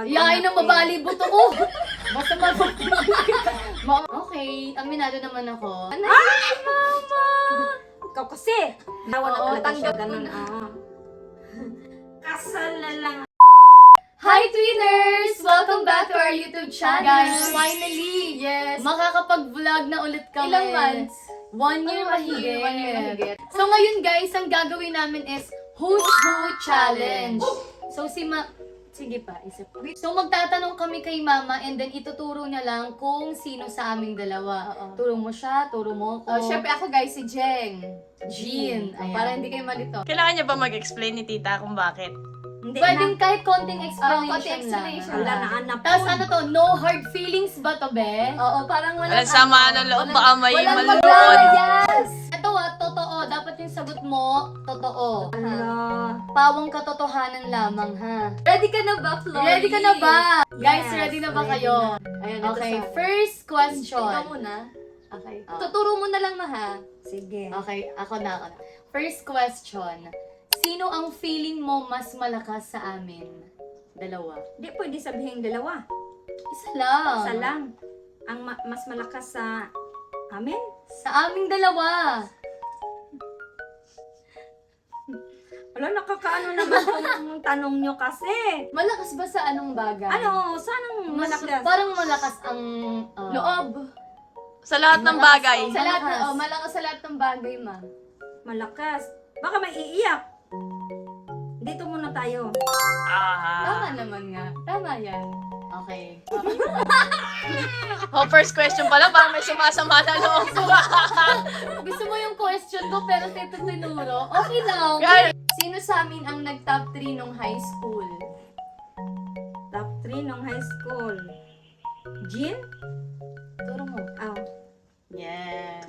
Yain ng mabalibot ako. Basta okay, aminado naman ako. Ano? Ay, mama! Ikaw kasi. Dawa na Oo, talaga siya. tanggap ko Ganun. na. Oo. Kasal na lang. Hi Twinners! Welcome back to our YouTube channel. Guys, finally! Yes. Makakapag-vlog na ulit kami. Ilang months? 1 year mahigit. 1 year mahigit. So ngayon guys, ang gagawin namin is Who's Who Challenge. So sige pa, isa pa. So magtatanong kami kay Mama and then ituturo niya lang kung sino sa aming dalawa. Oo. Turo mo siya, turo mo ko. Syempre ako guys, si Jeng. Jean. Ayan. Para hindi kayo malito. Kailangan niya ba mag-explain ni tita kung bakit? Hindi Pwedeng na. kahit konting explanation, konting explanation Wala lang. na anak. Tapos ano to, no hard feelings ba to, be? Oo, parang walang Walang sama ng loob, baka may walang maluod. maglalayas. Ito totoo. Dapat yung sagot mo, totoo. Ala. Pawang katotohanan lamang, ha? Ready ka na ba, Flory? Ready ka na ba? Guys, Yes, ready na ba ready kayo? Ayan, ito Okay, sa- first Ikaw question. muna. Okay. Oh. Tuturo mo na lang ma, ha? Sige. Okay, ako na. First question. Sino ang feeling mo mas malakas sa amin? Dalawa. Di pwede sabihin dalawa. Isa lang. Isa lang. Ang mas malakas sa amin? Sa aming dalawa. Wala, nakakaano naman kung tanong nyo kasi. Malakas ba sa anong bagay? Ano, sanang malakas? Parang malakas ang Loob. Sa lahat ng bagay. Sa lahat Malakas. na, malakas sa lahat ng bagay, ma. Malakas. Baka may iiyak. Dito muna tayo. Tama Ah. naman nga. Tama yan. Okay. Oh, first question pala, parang may sumasama na loob. Gusto mo yung question ko pero tinuro? Okay lang. Guys, Sino sa amin ang nag-top 3 nung high school? Top 3 nung high school. Jean? Turo mo. Oh. Yes.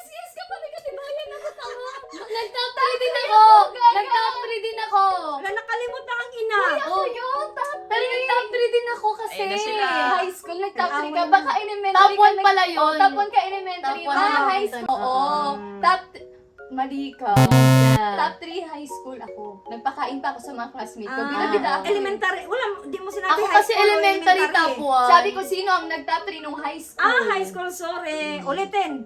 Yes ka pala katibayan na katawa. Nag-top 3 din ako! Nag-top 3 din ako! Wala, nakalimutan ang ina. Ako yun, top 3. Pero nag-top 3 din ako kasi. Ayun na sila. High school, nag-top 3 ka. Nag-away Baka na. elementary Top 1 pala yun. Top 1 ka elementary. Top one Ah, na high minsan. school. Oo. Mm. Top Mali ka. Yeah. Top 3 high school ako. Nagpakain pa ako sa mga classmates ko. Ah, Bida-bida ako. elementary. Wala, di mo sinabi Ako high kasi school o elementary top 1. Sabi ko, sino ang nag-top 3 nung high school? Ah, high school, sorry. Ulitin.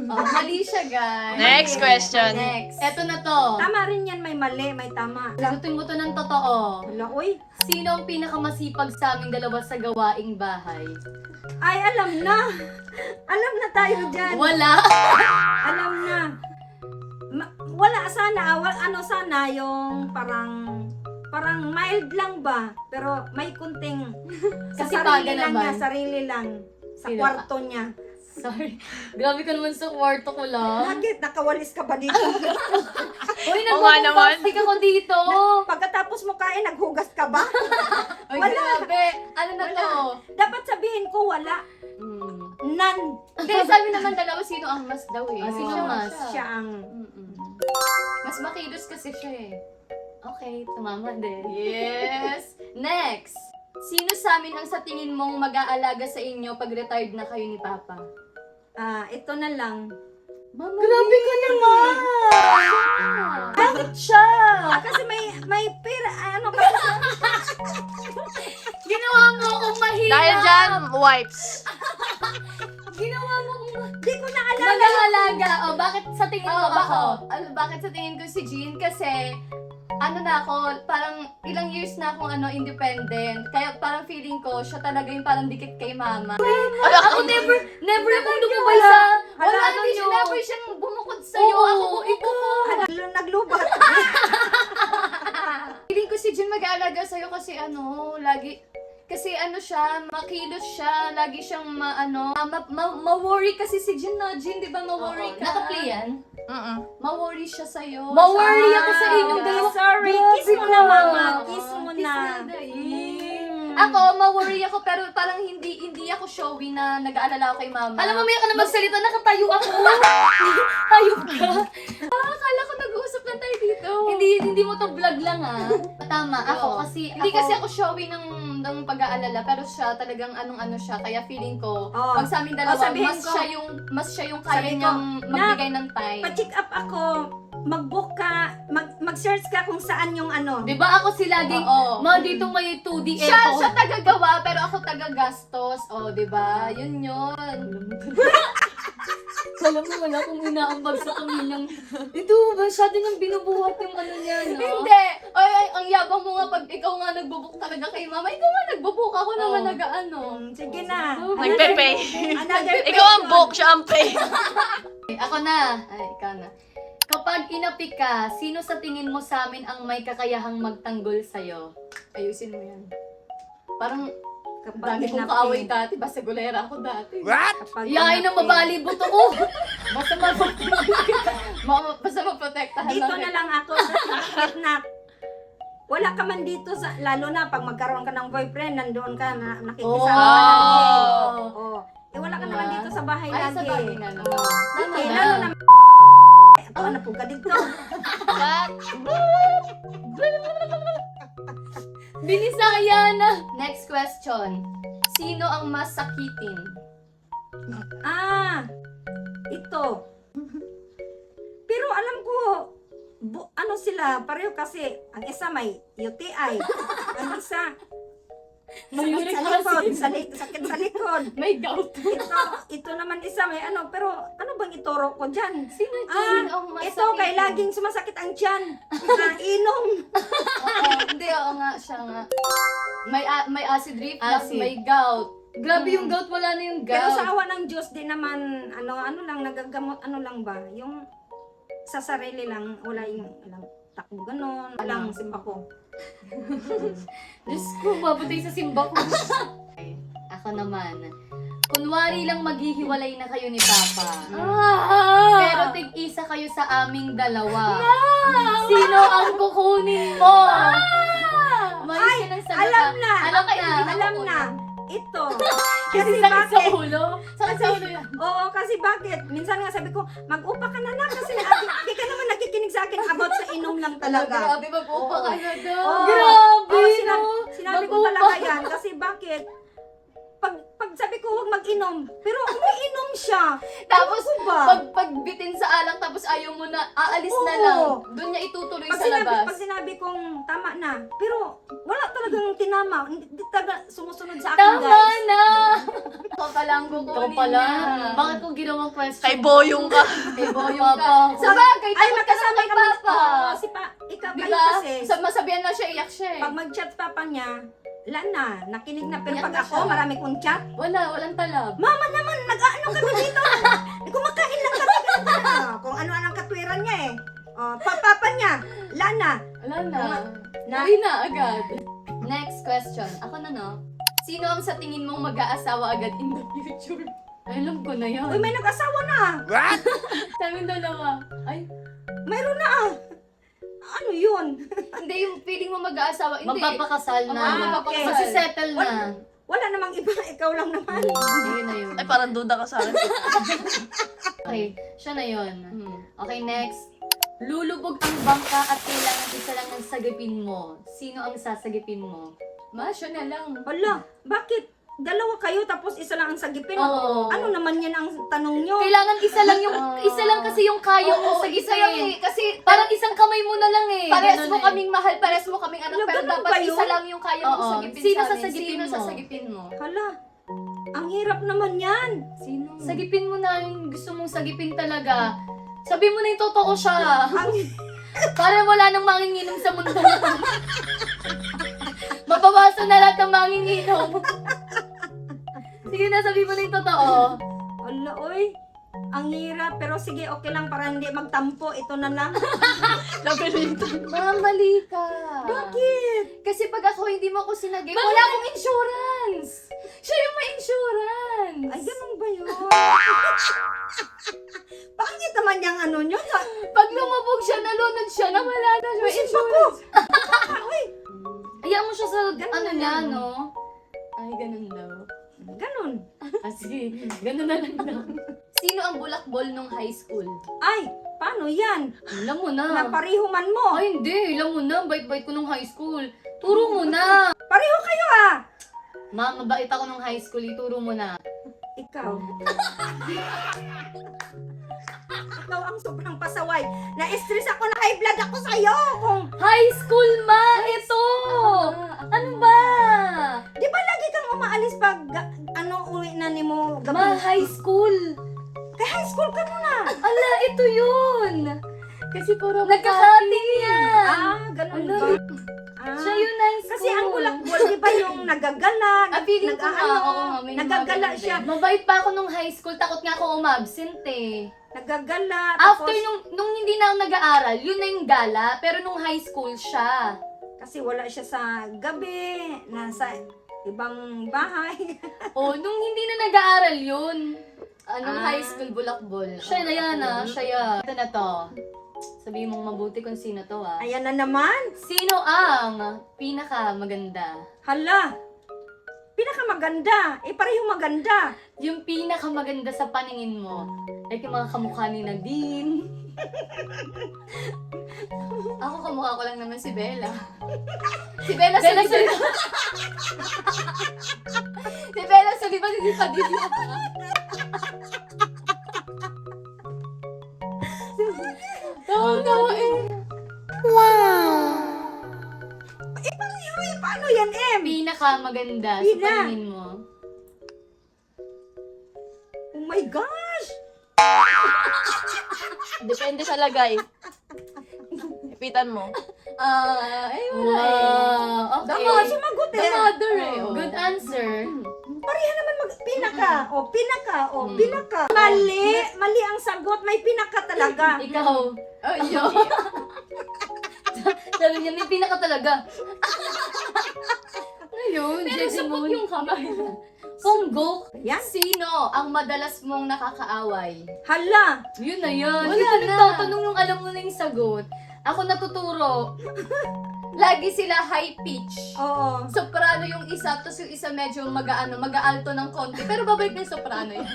Oh, mali siya, guys. Next question. Next. Eto na to. Tama rin yan, may mali, may tama. Sagutin mo to ng totoo. Wala, uy. Sino ang pinakamasipag sa aming dalawa sa gawaing bahay? Ay, alam na. Alam na tayo dyan. Wala. Alam na. Wala sana, ano sana yung parang mild lang ba? Pero may kunting sa Kasipagan sarili lang naman. niya, sarili lang. Sa Sino? kwarto niya. Sorry. Grabe ka naman sa kwarto ko lang. Bakit? Nakawalis ka ba dito? Uy, Oo nga naman. nagpapaplastic ako dito. Pagkatapos mo kain, naghugas ka ba? Ay, Wala. grabe. Ano na to? Dapat sabihin ko wala. None. Hindi, sabi naman dalawa sino ang mas daw eh. Ah, Sino sino ang mas? Siya ang... Mas makilos kasi siya eh. Okay, tumama din. Yes! Next! Sino sa amin ang sa tingin mong mag-aalaga sa inyo pag retired na kayo ni Papa? ito na lang. Mama, Grabe ka naman! bakit siya? Kasi may pera, ano ba? Ginawa mo akong mahirap! Dahil dyan, wipes. Ginawa mo akong Di ko naalala. mag-aalaga. O, bakit sa tingin mo ako? Bakit sa tingin ko si Jean? Kasi, ano na ako, parang ilang years na akong independent. Kaya parang feeling ko, siya talaga yung parang dikit kay mama. Ako never akong lumubay sa... Wala, Hala, hindi siya, ano never siyang bumukod sa'yo. Oo, Ako, ikaw. Naglubat. Feeling ko si Jean mag-aalaga sa'yo kasi kasi siya, makilos siya, lagi siyang ma-worry kasi si Jean na, Jean, di ba ma-worry ka? Naka-play yan? Mm-mm. Ma-worry siya sa'yo. Ma-worry ako sa inyong Ah, dalawa. Sorry, kiss mo na mama. Kiss mo Kiss na. Ako, ma-worry ako pero parang hindi ako showy na nag-aalala ako kay mama. Alam mo, may ka na magsalita, nakatayo ako. Hayop ka. akala ko nag-uusap lang tayo dito. Hindi mo to vlog lang ah. Tama, ako Oo. kasi Hindi kasi ako showy ng pag-aalala pero siya talagang anong siya kaya feeling ko Oh. pag sa amin dalawa Oh, sabihin mas ko. siya yung kaya Sabi ko, niyang magbigay ng time. Pa-check up ako. mag-book ka, mag-search ka kung saan yung ano. Di ba ako si laging, Oo. ma, dito may 2D Siya tagagawa, pero ako tagagastos. O, di ba? Yun yun. Alam mo, wala akong inaambag sa kamilyang, ito, masyado niyang binubuhat yung ano niya, no? Hindi. Ay, ang yabang mo nga pag ikaw nga nagbubuk talaga kay mama. Ikaw nga nagbubuk. Ako naman Oo. nag-ano. Sige na. Nagpe-pay. Another Ikaw ang question. book, siya ang pay. Ako na. Ay, ikaw na. Kapag inapik ka, sino sa tingin mo sa amin ang may kakayahang magtanggol sa'yo? Ayusin mo yan. Parang Kapag dami kong hinapin. kaaway dati. Basta gulera ako dati. Kapag Iyain ng hinapin. mabalibot ako. Basta Basta maprotektahan Dito lang. na lang ako sa na wala ka man dito sa lalo na pag magkaroon ka ng boyfriend nandoon ka na nakikisama ka lagi. Oh. Eh wala ka naman dito sa bahay Ay, lagi. sa bagay na naman. Tama Eh, na. lalo na ako na po ka dito. Binisaya na. Next question. Sino ang mas sakitin? Ah, ito. Pero alam ko, ano sila, pareho kasi, ang isa may UTI, ang isa, sakit sa likod, sakit sa likod. May gout. Ito naman isa may ano, pero ano bang ituro ko dyan? Sino ang mas Ito kay laging sumasakit ang tiyan. Inom. Oo, hindi, oo nga, siya nga. May acid reflux, Acid. may gout. Grabe yung gout, wala na yung gout. Pero sa awa ng Diyos, di naman, ano lang, nagagamot, ano lang ba? Yung sa sarili lang, wala yung, walang takbo ganon, walang simba ko. Diyos ko, mabutay sa simba ko. Okay, ako naman. Kunwari lang maghihiwalay na kayo ni Papa. Pero tig-isa kayo sa aming dalawa. Sino ang kukunin mo? Umayos ka ng sagot, Alam ah. na! Alam na. Alam na! Ito! Kasi Kasi sakit sa bakit? ulo. Sakit sa ulo yan. Oo, kasi bakit? Minsan nga sabi ko, mag-upa ka na lang kasi hindi ka naman nakikinig sa akin about sa inom lang talaga. Grabe, mag-upa ka na daw. Oo. Grabe, Oo, no? sinabi ko Mag-upa. talaga yan kasi bakit? Pag sabi ko huwag mag-inom, pero umiinom siya. Tapos, Ano ba? pagbitin sa alang, tapos ayaw mo na, aalis na Oo. lang. Doon niya itutuloy Pag sa labas. sinabi kong tama na, pero wala talagang tinama. Hindi talaga sumusunod sa akin, Tama guys. na! Ikaw palang Ikaw kukunin pala. niya. Bakit ko ginawang question? Kay Boyong ka. Kay Boyong Papa ka. ako. Sa bagay, Ay, takot ka na magkasama kay kami. Papa. Oo, ikaw Di kayo ba? kasi. Masabihan na siya, iyak siya eh. Pag mag-chat papa niya, wala na, nakinig na. Pero Iyak pag na ako, siya. marami kong chat. Walang talab. Mama naman, nag-ano kami dito. Kumakain lang kami. Kung ano ang katwiran niya eh. Papa niya, wala na. Wala na. Na- Uwi na agad. Next question. Ako na, no? Sino ang sa tingin mong mag-aasawa agad in the future? Ay, alam ko na yan. Uy, may nag-asawa na. Kaming dalawa. Ay, Mayroon na. Ano yun? Hindi, yung feeling mo mag-aasawa. Hindi. magpapakasal na. magpapakasal. Magsisettle na. Wala namang iba, ikaw lang naman. Ayun na yun. Ay, parang duda ka sa akin. Okay, siya na yun. Hmm. Okay, next. Lulubog ang bangka at kailangan isa lang ang sagipin mo. Sino ang sasagipin mo? Ma, siya na lang. Wala, bakit? Dalawa kayo tapos isa lang ang sagipin. Oo. Ano naman yan ang tanong nyo? Kailangan isa lang yung, isa lang kasi yung kaya mo Oo, sagipin. isa lang eh. Kasi Parang isang kamay mo na lang eh. pares Ganun mo eh. kaming mahal, pares mo kaming anak, Wala, pero ganun dapat ba yun? isa lang yung kaya mo Oo. sagipin Sino sa amin. sasagipin Sino mo? sasagipin mo? Hala, ang hirap naman yan. Sino? Sagipin mo na yung gusto mong sagipin talaga. Sabi mo na yung totoo siya. Ang, Para wala nang manginginom sa mundo. Mabawasan na lahat ng manginginom. Sige na, sabi mo na yung totoo. wala, oy. Ang hirap, pero sige, okay lang para hindi magtampo. Ito na lang. Labirito. Mali ka. Bakit? Kasi pag ako hindi mo ako sinagip, wala akong insurance. Siya yung may insurance. Ay, ganun ba yun? Pangit naman yung ano nyo. Pag lumabog siya, nalunod siya, nawala na siya. May insurance. Uy, Hayaan mo siya sa Ganun ano na niya, lang. no? Ay, ganun daw. ganun. Ah, sige. Ganun na lang daw. Sino ang bulakbol nung high school? Ay, paano yan? Alam mo na. Napariho man mo. Ay, hindi. Alam mo na. Bait-bait ko nung high school. Turo mo na. Pareho kayo ah. Ma, mabait ako nung high school. Ituro mo na. Ikaw. Ikaw ang sobrang pasaway na na-stress ako, na high blood ako sa'yo. Kung, High school, ma! Ito! Ano ba? di ba lagi kang umaalis pag, uwi na ni mo gabi? Ma, high school! Kay high school ka muna. Ala, ito yun! Kasi puro Nagkakating niya! Ganun Ano? ba? Siya yun, high school! Kasi ang bulakbol, di ba yung nagagala, feeling ko nga, oo nga, may nagagala mga siya. Mabait pa ako nung high school, takot nga ako umabsent eh. Nagagala. After tapos, nung hindi na ako nag-aaral, yun na yung gala, pero nung high school siya. kasi wala siya sa gabi, nasa ibang bahay. Oh, nung hindi na nag-aaral yun. Anong high school bulakbol? Siya na yan siya yan. Ito na to. Sabihin mong mabuti kung sino to Ayan na naman. Sino ang pinaka maganda? Hala. Pinakamaganda. Pareho maganda. Yung pinaka maganda sa paningin mo. Like yung mga kamukha ni Nadine. Ako kamukha ko lang naman si Bella. Si Bella Bella Soliva. Si Bella Soliva, hindi Padilla. Tawa eh. Pareho paano yan, Em? Pinaka maganda sa Pina. paningin mo. Oh my gosh. Depende sa lagay. Ipitan mo. Wala eh. Wow, okay. Dama, sumagot The eh. mother eh. Oh, good answer. Pareha naman pinaka. Pinaka. Mali ang sagot. May pinaka talaga. Ikaw. Oh, yun. Sabi niya, may pinaka talaga. Ayun, Pero sabog yung kamay. Ponggok. Yan. Sino ang madalas mong nakakaaway? Hala. Yun na yun. Wala Hindi ko na. nagtatanong nung alam mo na yung sagot. Ako natuturo. Lagi sila high pitch. Oo. Soprano yung isa, tapos yung isa medyo mag-aalto ng konti. Pero babalik na yung soprano yun.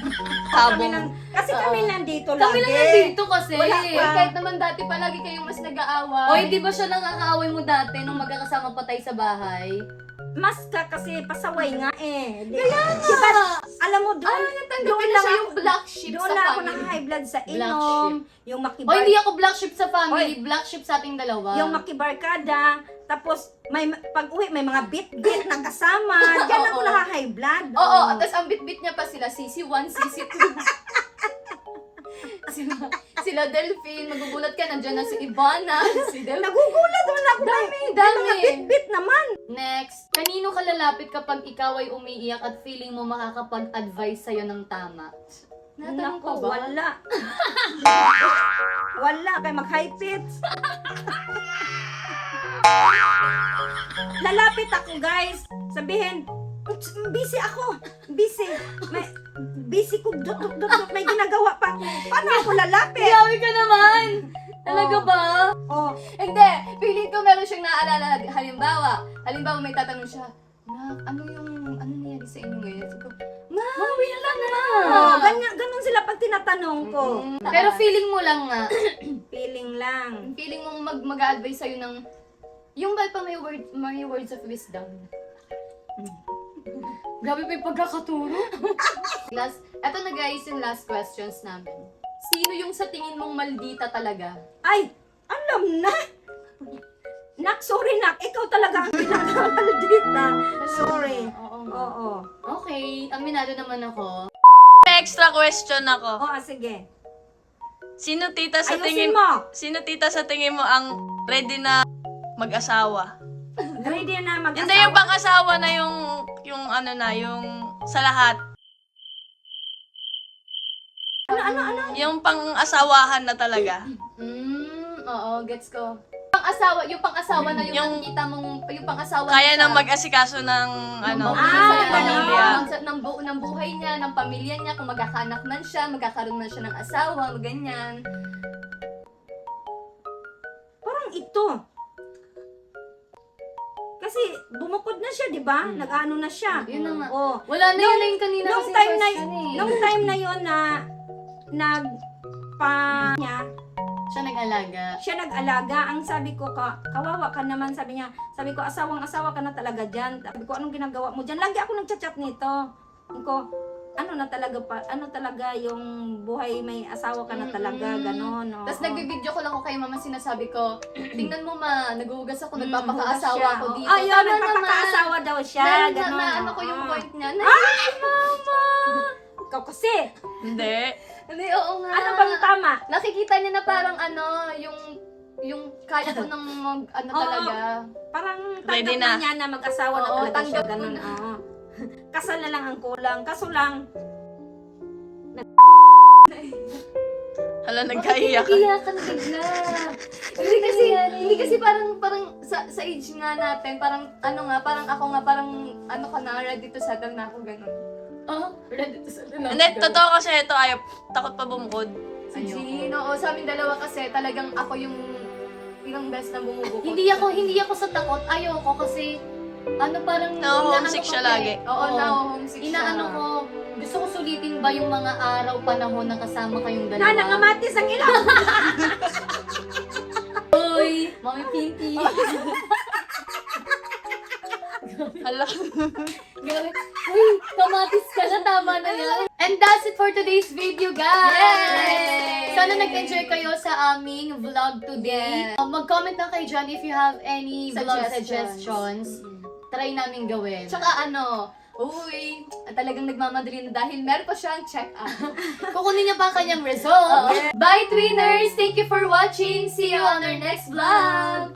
Tabong. Kasi kami nandito lagi. Kami lang nandito kasi. Wala Eh, pa. kahit naman dati palagi kayong mas nag-aaway. Oy, di ba siya nakakaaway mo dati nung magkakasama pa tayo sa bahay? Mas ka kasi pasaway nga eh. Kaya nga. Diba, alam mo doon, Tanggapin na siya yung black sheep doon sa na ako family. na-high blood sa Black inom, yung O makibar, hindi ako black sheep sa family, black sheep sa ating dalawa. yung makibarkada, tapos may pag-uwi may mga bit-bit na kasama. Diyan ako Oo. na-high blood. Oo, tapos ang bit-bit niya pa sila, CC1, CC2. sila Delphine, magugulat ka, nandiyan na si Ivana, si Delphine. Nagugulat naman ako. Dami, May dami. mga bit-bit naman. Next, kanino ka lalapit kapag ikaw ay umiiyak at feeling mo makakapag-advise sa'yo ng tama? Natanong ko Nako, ba? wala. Wala, kay mag-high pitch. Lalapit ako, guys. Sabihin, busy ako. Busy. Busy ko. Dot. May ginagawa pa ako. Paano ako lalapit? Grabe ka naman! Talaga ba? Oh, Hindi, feeling ko meron siyang naaalala. Halimbawa may tatanong siya, Nak, ano nangyari sa inyo ngayon? Sabi ko, Mawin lang na! oh, ganun sila pag tinatanong ko. Pero feeling mo lang nga. Feeling lang. feeling mong mag-a-advise sa'yo ng, yung ba pa may words of wisdom? Grabe pa yung pagkakaturo. Eto na guys, yung last questions namin. Sino yung sa tingin mong maldita talaga? Ay, alam na. Nak, sorry nak. Ikaw talaga ang pinakamaldita. Sorry. Oo nga. Oo. Okay, aminado naman ako. May extra question ako. Oo, sige. Sino tita sa Ayusin tingin mo. Sino tita sa tingin mo ang ready na mag-asawa? Ready na mag-asawa. Hindi yung pang-asawa na yung yung sa lahat. Ano? Yung pang-asawahan na talaga. Oo, gets ko. Yung pang-asawa na yung Yung- nakikita mong, yung pang-asawa Kaya na nang mag-asikaso ng pamilya. pamilya. Ng buhay niya, ng pamilya niya, kung magkakaanak man siya, magkakaroon man siya ng asawa, ganyan. Parang ito. Kasi bumukod na siya, di ba? Nag-ano na siya. Yun na nga. Oh. Wala na yun na yung kanina Nung kasi time na question eh. nung time na yon na niya, Siya nag-alaga. siya nag-alaga. Ang sabi ko, kawawa ka naman, sabi niya. Sabi ko, asawang-asawa ka na talaga dyan. Sabi ko, anong ginagawa mo dyan? Lagi ako nagchat-chat nito. Sabi ko, ano na talaga pa, ano talaga yung buhay may asawa ka na talaga, ganon. Oo. Tapos nagbibideo ko lang ako kay mama, sinasabi ko, tingnan mo ma, naguhugas ako, Hugas nagpapakaasawa siya. ako dito. Ayun, Tama nagpapakaasawa daw siya, naman. ganon. Na ano ko yung oo. point niya. Ikaw kasi, Hindi. Hindi, oo nga. ano bang tama? Nakikita niya na parang ano, yung kaya ko ng mag, ano Oo. talaga. Parang Ready tanggap na na. niya na mag-asawa na Oo, talaga siya, tanggap ko ganon. na. Oo. Kasal na lang ang kulang, kaso lang, Hala, nagkaiyak ka. Iyakan bigla. Hindi kasi parang sa age nga natin, parang ano nga, parang ako nga, parang ano ka na, ready to settle na ako, ganun. Oh, ready to settle na. Hindi, totoo kasi ito, ayaw, takot pa bumukod. Si Jean, oo, sa amin dalawa kasi talagang ako yung ilang beses na bumubukod. Hindi ako sa takot. Ayoko kasi ano parang Na-homesick inaano siya ko, lagi. Oo, Oo. na-homesick siya. Inaano ko, gusto ko sulitin ba yung mga araw, panahon na kasama kayong dalawa? na nangamatis ang ilaw. Uy, Mami Pinky. Hala. Grabe. Uy, kamatis ka na, tama na yan. And that's it for today's video, guys! Yay! Sana nag-enjoy kayo sa aming vlog today. Mag-comment lang kayo dyan if you have any vlog suggestions. Try namin gawin. Tsaka ano, uy, talagang nagmamadali na dahil meron pa siyang check-up. Kukunin niya pa ang kanyang result. Bye, Twinners! Thank you for watching. See you on our next vlog!